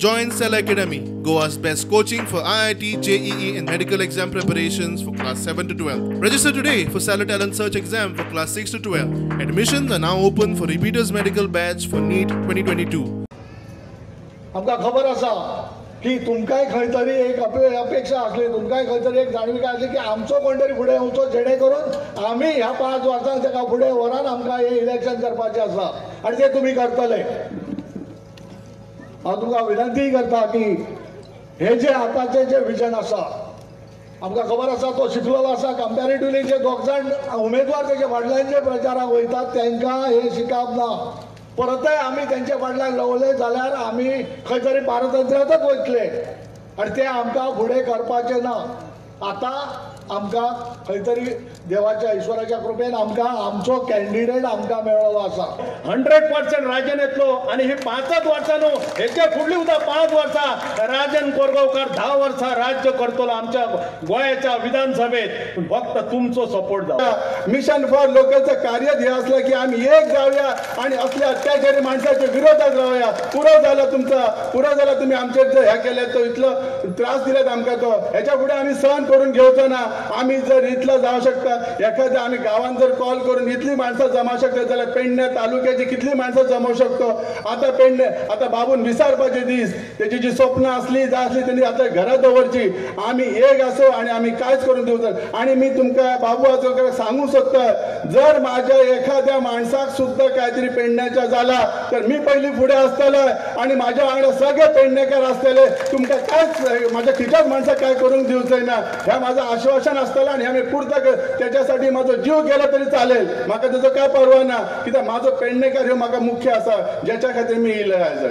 Join Cell Academy, Goa's best coaching for IIT, JEE and medical exam preparations for class 7 to 12. Register today for Cell Talent Search exam for class 6 to 12. Admissions are now open for repeaters medical batch for NEET 2022. आमका खबर असा की तुमकाय खंय तरी एक अपेक्षा असली, तुमकाय खंय तरी एक जाणविका असली की आमचो कोण तरी फुडें येवचो, जेणे करून आमी ह्या 5 वर्सांक तेका फुडें व्हरान आमकां हे इलेक्शन करपाचें आसा आनी ते तुमी करतले. हांव तुमकां विनंती करता की हे जे आतांचे जे विजन आसा, आमकां खबर आसा तो शिकलेलो आसा. कंपॅरेटिवली जे 2 जाण उमेदवार तेजे फाटल्यान जे प्रचाराक वयतात तांकां हे शिकप ना. परतय आमी तेंच्या फाटल्यान लवले जाल्यार आमी खंय तरी पारतंत्र्यातच वयतले आनी ते आमकां फुडें करपाचें ना. आतां आमकां खंय तरी देवाच्या ईश्वराच्या कृपेन आमकां आमचो कॅन्डिडेट आमकां मेळ्ळो आसा. 100% राजन येतलो आणि हे 5च वर्सां न्हू, हेच्या फुडलीं सुद्दां 5 वर्सां राजन कोरगांवकार 10 वर्सां राज्य करतलो आमच्या गोंयाच्या विधानसभेत. फक्त तुमचो सपोर्ट जाय. मिशन फॉर लोकलचं कार्य हे असलं की आम्ही एक जाऊया आणि असल्या अत्याचारी माणसाच्या विरोधात राहूया. पुरो झाला तुमचा, पुरो झाला तुम्ही आमचे जे ह्या केले तो इतलं त्रास दिलेत आमकां, तो ह्याच्या पुढे आम्ही सहन करून घेवचो ना. आम्ही जर इतलं जाऊ शकता, एखाद्या आम्ही गावात जर कॉल करून इतली माणसं जमा शकता जाल्यार पेडणे तालुक्याची कितली माणसं जमवू शकतो. आता पेडणे आता बाबून विसरपाचे दीस, त्याची जी स्वप्न असली जाय असली त्यांनी आता घरात दवरची. आम्ही एक असो आणि आम्ही कांयच करून दिवचो. आणि मी तुमकां बाबू आजोळकर सांगू शकता, जर माझ्या एखाद्या माणसाक सुद्धा काहीतरी पेडण्याचा झाला तर मी पहिली पुढे असतलो आणि माझ्या वांगडा सगळे पेडणेकर असतले. तुमकां कांयच माझ्या खिच्यात माणसं काय करून दिवचंय ना, ह्या माझं आश्वासन असतलं आणि आम्ही पुरतं त्याच्यासाठी माझा जीव गेला तरी चालेल. म्हाका त्याचं काय परवा ना, कित्याक माझो पेडणेकर ह्यो म्हाका मुख्य असा, ज्याच्या खातीर मी इले आयज.